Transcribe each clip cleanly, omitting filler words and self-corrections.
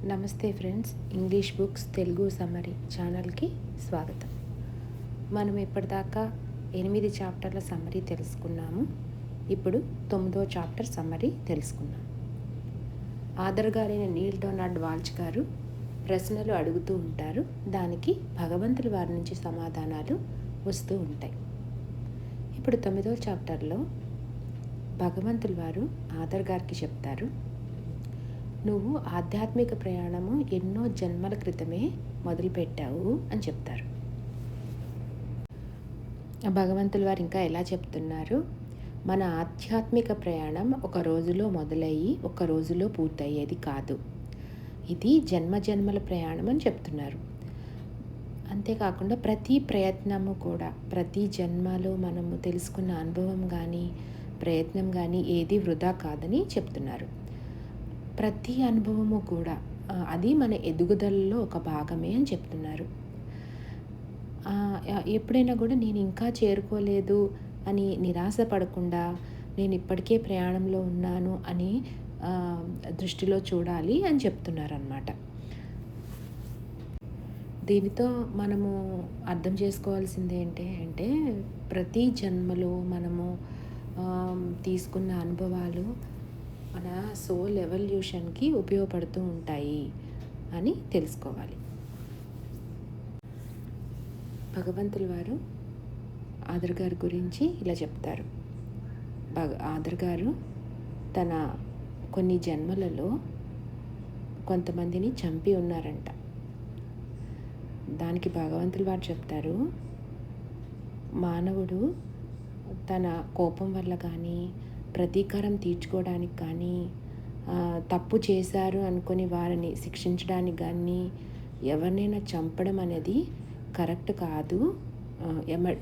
నమస్తే friends, English books Telugu summary ఛానల్కి స్వాగతం. మనం ఇప్పటిదాకా 8 చాప్టర్ల సమ్మరీ తెలుసుకున్నాము. ఇప్పుడు 9వ చాప్టర్ సమ్మరీ తెలుసుకున్నాం. ఆథర్ గారైన నీల్ డొనాల్డ్ వాల్చ్ గారు ప్రశ్నలు అడుగుతూ ఉంటారు. దానికి భగవంతుడి వారి నుంచి సమాధానాలు వస్తూ ఉంటాయి. ఇప్పుడు 9వ చాప్టర్లో భగవంతుల వారు ఆథర్ గారికి చెప్తారు, నువ్వు ఆధ్యాత్మిక ప్రయాణము ఎన్నో జన్మల క్రితమే మొదలుపెట్టావు అని చెప్తారు. భగవంతుల వారు ఇంకా ఎలా చెప్తున్నారు, మన ఆధ్యాత్మిక ప్రయాణం ఒక రోజులో మొదలయ్యి ఒక రోజులో పూర్తయ్యేది కాదు, ఇది జన్మల ప్రయాణం అని చెప్తున్నారు. అంతేకాకుండా ప్రతి ప్రయత్నము కూడా, ప్రతి జన్మలో మనము తెలుసుకున్న అనుభవం కానీ ప్రయత్నం కానీ ఏది వృధా కాదని చెప్తున్నారు. ప్రతి అనుభవము కూడా అది మన ఎదుగుదలలో ఒక భాగమే అని చెప్తున్నారు. ఎప్పుడైనా కూడా నేను ఇంకా చేరుకోలేదు అని నిరాశ పడకుండా, నేను ఇప్పటికే ప్రయాణంలో ఉన్నాను అని దృష్టిలో చూడాలి అని చెప్తున్నారన్నమాట. దీనితో మనము అర్థం చేసుకోవాల్సింది ఏంటంటే, ప్రతి జన్మలో మనము తీసుకున్న అనుభవాలు మన సోల్ ఎవల్యూషన్కి ఉపయోగపడుతూ ఉంటాయి అని తెలుసుకోవాలి. భగవంతుల వారు ఆథర్ గారి గురించి ఇలా చెప్తారు. ఆథర్ గారు తన కొన్ని జన్మలలో కొంతమందిని చంపి ఉన్నారంట. దానికి భగవంతుల వారు చెప్తారు, మానవుడు తన కోపం వల్ల కానీ ప్రతీకారం తీర్చుకోవడానికి కానీ తప్పు చేశారు అనుకుని వారిని శిక్షించడానికి కానీ ఎవరినైనా చంపడం అనేది కరెక్ట్ కాదు,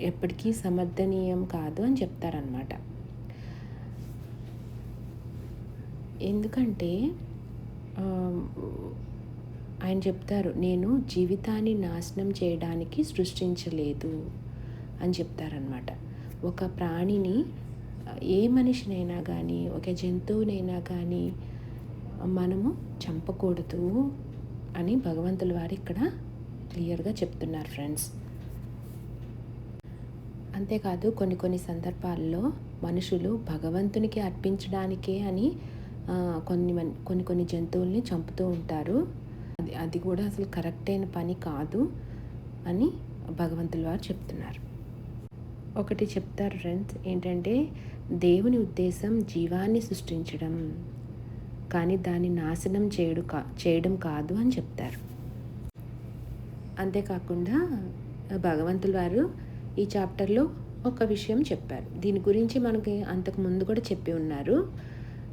ఎప్పటికీ సమర్థనీయం కాదు అని చెప్తారనమాట. ఎందుకంటే ఆయన చెప్తారు, నేను జీవితాన్ని నాశనం చేయడానికి సృష్టించలేదు అని చెప్తారనమాట. ఒక ప్రాణిని, ఏ మనిషినైనా కానీ ఒక జంతువునైనా కానీ మనము చంపకూడదు అని భగవంతుల వారు ఇక్కడ క్లియర్గా చెప్తున్నారు ఫ్రెండ్స్. అంతేకాదు కొన్ని సందర్భాల్లో మనుషులు భగవంతునికి అర్పించడానికే అని కొన్ని జంతువుల్ని చంపుతూ ఉంటారు. అది కూడా అసలు కరెక్ట్ అయిన పని కాదు అని భగవంతుల వారు చెప్తున్నారు. ఒకటి చెప్తారు ఫ్రెండ్స్, ఏంటంటే దేవుని ఉద్దేశం జీవాన్ని సృష్టించడం, కానీ దాన్ని నాశనం చేయడం కాదు అని చెప్తారు. అంతేకాకుండా భగవంతుల వారు ఈ చాప్టర్లో ఒక విషయం చెప్పారు. దీని గురించి మనకి అంతకు ముందు కూడా చెప్పి ఉన్నారు,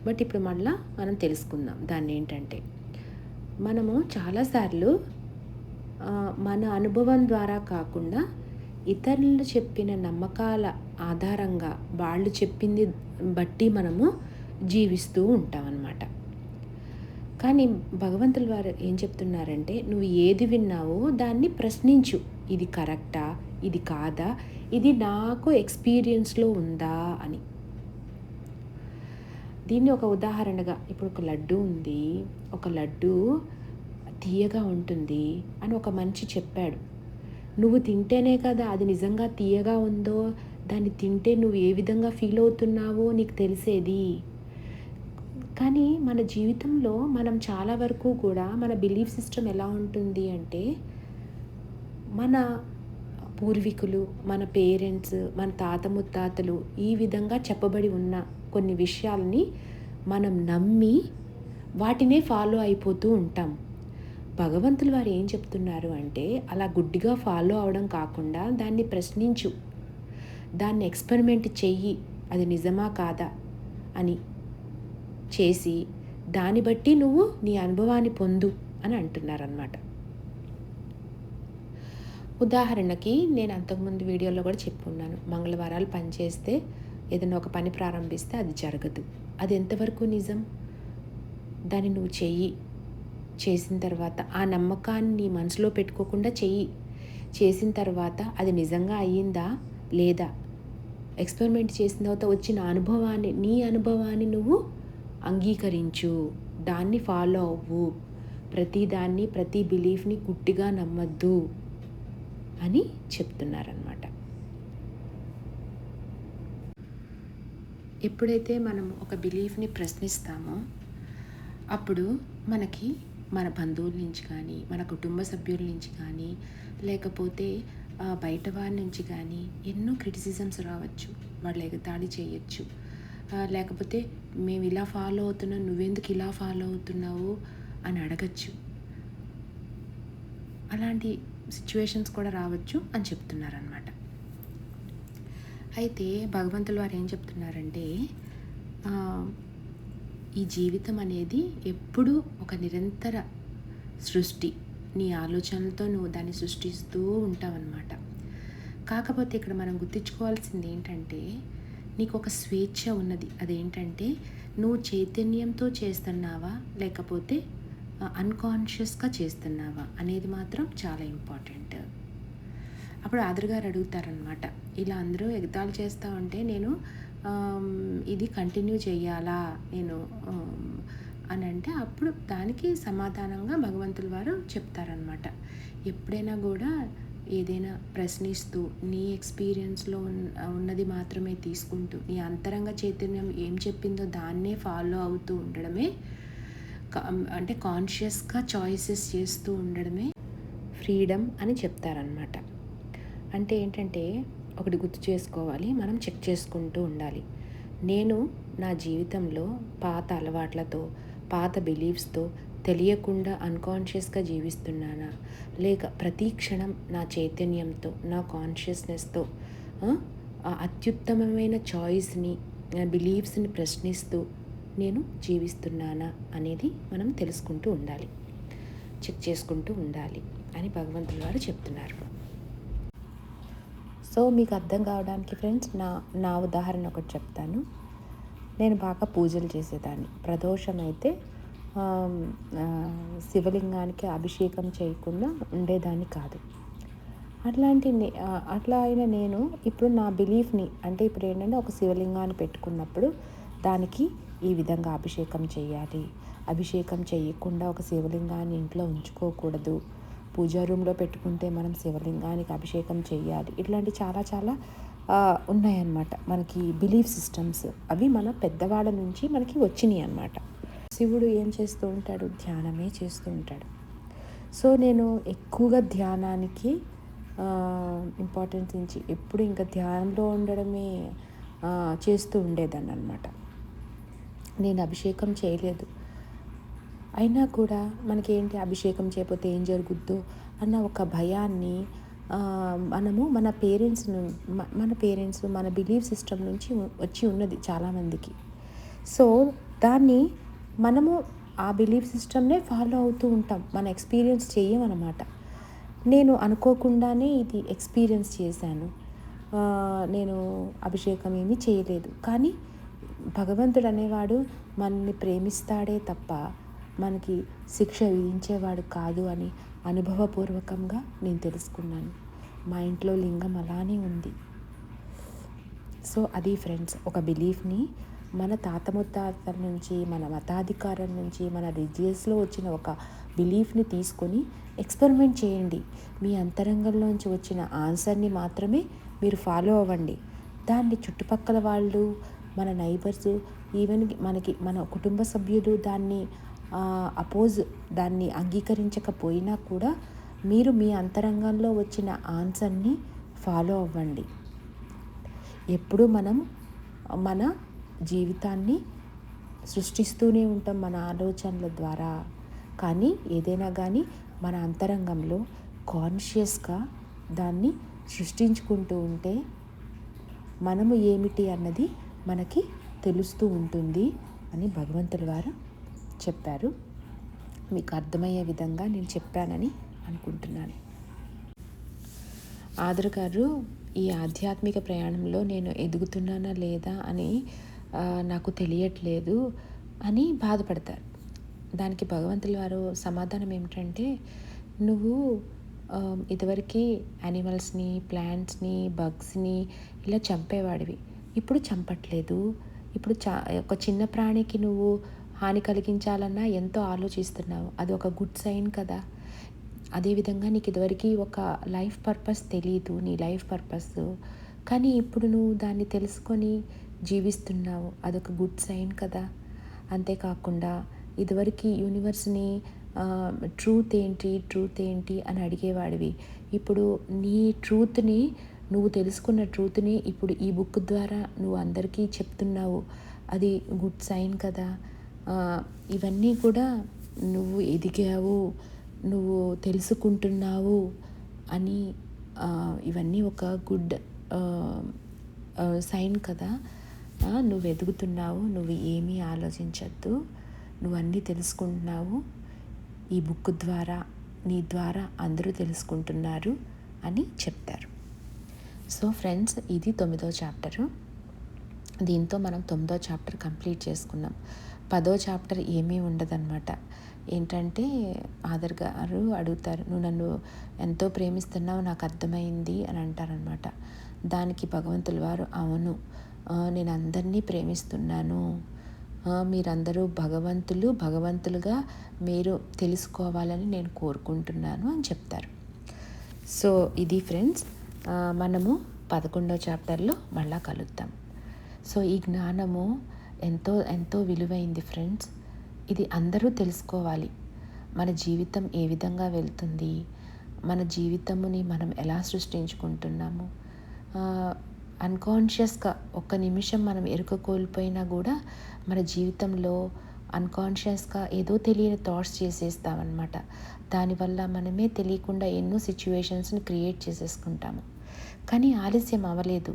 బట్ ఇప్పుడు మళ్ళా మనం తెలుసుకుందాం. దాన్ని ఏంటంటే, మనము చాలాసార్లు మన అనుభవం ద్వారా కాకుండా ఇతరులు చెప్పిన నమ్మకాల ఆధారంగా వాళ్ళు చెప్పింది బట్టి మనము జీవిస్తూ ఉంటాం అన్నమాట. కానీ భగవంతుల వారు ఏం చెప్తున్నారంటే, నువ్వు ఏది విన్నావో దాన్ని ప్రశ్నించు, ఇది కరెక్టా, ఇది కాదా, ఇది నాకు ఎక్స్పీరియన్స్లో ఉందా అని. దీన్ని ఒక ఉదాహరణగా, ఇప్పుడు ఒక లడ్డు ఉంది, ఒక లడ్డు తీయగా ఉంటుంది అని ఒక మనిషి చెప్పాడు. నువ్వు తింటేనే కదా అది నిజంగా తీయగా ఉందో, దాన్ని తింటే నువ్వు ఏ విధంగా ఫీల్ అవుతున్నావో నీకు తెలిసేది. కానీ మన జీవితంలో మనం చాలా వరకు కూడా మన బిలీఫ్ సిస్టమ్ ఎలా ఉంటుంది అంటే, మన పూర్వీకులు, మన పేరెంట్స్, మన తాత ముత్తాతలు ఈ విధంగా చెప్పబడి ఉన్న కొన్ని విషయాల్ని మనం నమ్మి వాటినే ఫాలో అయిపోతూ ఉంటాం. భగవంతులు వారు ఏం చెప్తున్నారు అంటే, అలా గుడ్డిగా ఫాలో అవడం కాకుండా దాన్ని ప్రశ్నించు, దాన్ని ఎక్స్పెరిమెంట్ చెయ్యి, అది నిజమా కాదా అని చేసి దాన్ని బట్టి నువ్వు నీ అనుభవాన్ని పొందు అని అంటున్నారన్నమాట. ఉదాహరణకి నేను అంతకుముందు వీడియోలో కూడా చెప్పున్నాను, మంగళవారాలు పని చేస్తే, ఏదైనా ఒక పని ప్రారంభిస్తే అది జరగదు. అది ఎంతవరకు నిజం? దాన్ని నువ్వు చెయ్యి, చేసిన తర్వాత ఆ నమ్మకాన్ని నీ మనసులో పెట్టుకోకుండా చెయ్యి, చేసిన తర్వాత అది నిజంగా అయ్యిందా లేదా, ఎక్స్పెరిమెంట్ చేసిన తర్వాత వచ్చిన నీ అనుభవాన్ని నువ్వు అంగీకరించు, దాన్ని ఫాలో అవ్వు. ప్రతిదాన్ని, ప్రతి బిలీఫ్ని గుడ్డిగా నమ్మద్దు అని చెప్తున్నారనమాట. ఎప్పుడైతే మనం ఒక బిలీఫ్ని ప్రశ్నిస్తామో అప్పుడు మనకి మన బంధువుల నుంచి కానీ, మన కుటుంబ సభ్యుల నుంచి కానీ, లేకపోతే బయట వారి నుంచి కానీ ఎన్నో క్రిటిసిజమ్స్ రావచ్చు. వాళ్ళు ఎగతాళి చేయొచ్చు. లేకపోతే మేము ఇలా ఫాలో అవుతున్నాం, నువ్వెందుకు ఇలా ఫాలో అవుతున్నావు అని అడగచ్చు. అలాంటి సిచ్యువేషన్స్ కూడా రావచ్చు అని చెప్తున్నారనమాట. అయితే భగవంతులు వారు ఏం చెప్తున్నారంటే, ఈ జీవితం అనేది ఎప్పుడూ ఒక నిరంతర సృష్టి. నీ ఆలోచనలతో నువ్వు దాన్ని సృష్టిస్తూ ఉంటావన్నమాట. కాకపోతే ఇక్కడ మనం గుర్తించుకోవాల్సింది ఏంటంటే, నీకు ఒక స్వేచ్ఛ ఉన్నది. అదేంటంటే నువ్వు చైతన్యంతో చేస్తున్నావా లేకపోతే అన్కాన్షియస్గా చేస్తున్నావా అనేది మాత్రం చాలా ఇంపార్టెంట్. అప్పుడు ఆదర్ గారు అడుగుతారనమాట, ఇలా అందరూ ఎగతాళి చేస్తూ ఉంటే నేను ఇది కంటిన్యూ చేయాలా నేను అని అంటే, అప్పుడు దానికి సమాధానంగా భగవంతుల వారు చెప్తారనమాట. ఎప్పుడైనా కూడా ఏదైనా ప్రశ్నిస్తూ నీ ఎక్స్పీరియన్స్లో ఉన్నది మాత్రమే తీసుకుంటూ నీ అంతరంగ చైతన్యం ఏం చెప్పిందో దాన్నే ఫాలో అవుతూ ఉండడమే, అంటే కాన్షియస్గా చాయిసెస్ చేస్తూ ఉండడమే ఫ్రీడమ్ అని చెప్తారనమాట. అంటే ఏంటంటే, ఒకటి గుర్తు చేసుకోవాలి, మనం చెక్ చేసుకుంటూ ఉండాలి. నేను నా జీవితంలో పాత అలవాట్లతో, పాత బిలీఫ్స్తో తెలియకుండా అన్కాన్షియస్గా జీవిస్తున్నానా, లేక ప్రతి క్షణం నా చైతన్యంతో, నా కాన్షియస్నెస్తో అత్యుత్తమమైన చాయిస్ని, బిలీఫ్స్ని ప్రశ్నిస్తూ నేను జీవిస్తున్నానా అనేది మనం తెలుసుకుంటూ ఉండాలి, చెక్ చేసుకుంటూ ఉండాలి అని భగవంతుల వారు చెప్తున్నారు. సో మీకు అర్థం కావడానికి ఫ్రెండ్స్ నా ఉదాహరణ ఒకటి చెప్తాను. నేను బాగా పూజలు చేసేదాన్ని. ప్రదోషం అయితే శివలింగానికి అభిషేకం చేయకుండా ఉండేదాన్ని కాదు. అట్లా అయిన నేను ఇప్పుడు నా బిలీఫ్ని, అంటే ఇప్పుడు ఏంటంటే ఒక శివలింగాన్ని పెట్టుకున్నప్పుడు దానికి ఈ విధంగా అభిషేకం చేయాలి, అభిషేకం చేయకుండా ఒక శివలింగాన్ని ఇంట్లో ఉంచుకోకూడదు, పూజా రూమ్లో పెట్టుకుంటే మనం శివలింగానికి అభిషేకం చేయాలి, ఇట్లాంటి చాలా చాలా ఉన్నాయన్నమాట మనకి బిలీఫ్ సిస్టమ్స్. అవి మన పెద్దవాళ్ళ నుంచి మనకి వచ్చినాయి అన్నమాట. శివుడు ఏం చేస్తూ ఉంటాడు, ధ్యానమే చేస్తూ ఉంటాడు. సో నేను ఎక్కువగా ధ్యానానికి ఇంపార్టెన్స్ ఇచ్చి ఎప్పుడు ఇంకా ధ్యానంలో ఉండడమే చేస్తూ ఉండేదాన్ని అనమాట. నేను అభిషేకం చేయలేదు. అయినా కూడా మనకేంటి, అభిషేకం చేయకపోతే ఏం జరుగుద్దో అన్న ఒక భయాన్ని మనము మన పేరెంట్స్ మన బిలీఫ్ సిస్టమ్ నుంచి వచ్చి ఉన్నది చాలామందికి. సో దాన్ని మనము ఆ బిలీఫ్ సిస్టమ్నే ఫాలో అవుతూ ఉంటాం, మన ఎక్స్పీరియన్స్ చేయమన్నమాట. నేను అనుకోకుండానే ఇది ఎక్స్పీరియన్స్ చేశాను. నేను అభిషేకం ఏమీ చేయలేదు, కానీ భగవంతుడు అనేవాడు మనల్ని ప్రేమిస్తాడే తప్ప మనకి శిక్ష విధించేవాడు కాదు అని అనుభవపూర్వకంగా నేను తెలుసుకున్నాను. మా ఇంట్లో లింగం అలానే ఉంది. సో అది ఫ్రెండ్స్, ఒక బిలీఫ్ని మన తాత ముత్తాతల నుంచి, మన మతాధికారం నుంచి, మన రిలీజియస్లో వచ్చిన ఒక బిలీఫ్ని తీసుకొని ఎక్స్పెరిమెంట్ చేయండి. మీ అంతరంగంలోంచి వచ్చిన ఆన్సర్ని మాత్రమే మీరు ఫాలో అవ్వండి. దాన్ని చుట్టుపక్కల వాళ్ళు, మన నైబర్స్, ఈవెన్ మన కుటుంబ సభ్యులు దాన్ని అంగీకరించకపోయినా కూడా మీరు మీ అంతరంగంలో వచ్చిన ఆన్సర్ని ఫాలో అవ్వండి. ఎప్పుడు మనం మన జీవితాన్ని సృష్టిస్తూనే ఉంటాం మన ఆలోచనల ద్వారా. కానీ ఏదైనా కానీ మన అంతరంగంలో కాన్షియస్గా దాన్ని సృష్టించుకుంటూ ఉంటే మనము ఏమిటి అన్నది మనకి తెలుస్తూ ఉంటుంది అని భగవంతుల వారు చెప్పారు. మీకు అర్థమయ్యే విధంగా నేను చెప్పానని అనుకుంటున్నాను. ఆదర్ గారు ఈ ఆధ్యాత్మిక ప్రయాణంలో నేను ఎదుగుతున్నానా లేదా అని నాకు తెలియట్లేదు అని బాధపడతారు. దానికి భగవంతుల వారు సమాధానం ఏమిటంటే, నువ్వు ఇదివరకు యానిమల్స్ని, ప్లాంట్స్ని, బగ్స్ని ఇలా చంపేవాడివి, ఇప్పుడు చంపట్లేదు. ఇప్పుడు ఒక చిన్న ప్రాణికి నువ్వు హాని కలిగించాలన్నా ఎంతో ఆలోచిస్తున్నావు. అది ఒక గుడ్ సైన్ కదా. అదేవిధంగా నీకు ఇదివరకు ఒక లైఫ్ పర్పస్ తెలీదు, నీ లైఫ్ పర్పస్, కానీ ఇప్పుడు నువ్వు దాన్ని తెలుసుకొని జీవిస్తున్నావు. అదొక గుడ్ సైన్ కదా. అంతేకాకుండా ఇదివరకు యూనివర్స్ని ట్రూత్ ఏంటి అని అడిగేవాడివి. ఇప్పుడు నీ ట్రూత్ని, నువ్వు తెలుసుకున్న ట్రూత్ని ఇప్పుడు ఈ బుక్ ద్వారా నువ్వు అందరికీ చెప్తున్నావు. అది గుడ్ సైన్ కదా. ఇవన్నీ కూడా నువ్వు ఎదిగావు, నువ్వు తెలుసుకుంటున్నావు అని, ఇవన్నీ ఒక గుడ్ సైన్ కదా. నువ్వు ఎదుగుతున్నావు, నువ్వు ఏమీ ఆలోచించద్దు, నువ్వు అన్నీ తెలుసుకుంటున్నావు. ఈ బుక్ ద్వారా, నీ ద్వారా అందరూ తెలుసుకుంటున్నారు అని చెప్తారు. సో ఫ్రెండ్స్, ఇది 9వ చాప్టరు. దీంతో మనం 9వ చాప్టర్ కంప్లీట్ చేసుకున్నాం. 10వ చాప్టర్ ఏమీ ఉండదన్నమాట. ఏంటంటే ఆదర్ గారు అడుగుతారు, నువ్వు నన్ను ఎంతో ప్రేమిస్తున్నావు నాకు అర్థమైంది అని అంటారనమాట. దానికి భగవంతుల వారు, అవును, నేను అందరినీ ప్రేమిస్తున్నాను, మీరందరూ భగవంతులుగా మీరు తెలుసుకోవాలని నేను కోరుకుంటున్నాను అని చెప్తారు. సో ఇది ఫ్రెండ్స్, మనము 11వ చాప్టర్లో మళ్ళా కలుద్దాం. సో ఈ జ్ఞానము ఎంతో ఎంతో విలువైంది ఫ్రెండ్స్. ఇది అందరూ తెలుసుకోవాలి. మన జీవితం ఏ విధంగా వెళ్తుంది, మన జీవితముని మనం ఎలా సృష్టించుకుంటున్నాము. అన్కాన్షియస్గా ఒక్క నిమిషం మనం ఎరుక కోల్పోయినా కూడా మన జీవితంలో అన్కాన్షియస్గా ఏదో తెలియని థాట్స్ చేసేస్తామన్నమాట. దానివల్ల మనమే తెలియకుండా ఎన్నో సిచ్యువేషన్స్ని క్రియేట్ చేసేసుకుంటాము. కానీ ఆలస్యం అవ్వలేదు,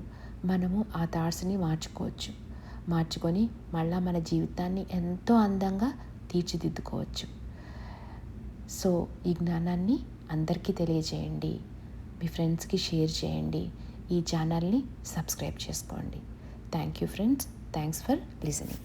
మనము ఆ థాట్స్ని మార్చుకొని మళ్ళా మన జీవితాన్ని ఎంతో అందంగా తీర్చిదిద్దుకోవచ్చు. సో ఈ జ్ఞానాన్ని అందరికీ తెలియజేయండి, మీ ఫ్రెండ్స్కి షేర్ చేయండి, ఈ ఛానల్ని సబ్స్క్రైబ్ చేసుకోండి. Thank you friends, thanks for listening.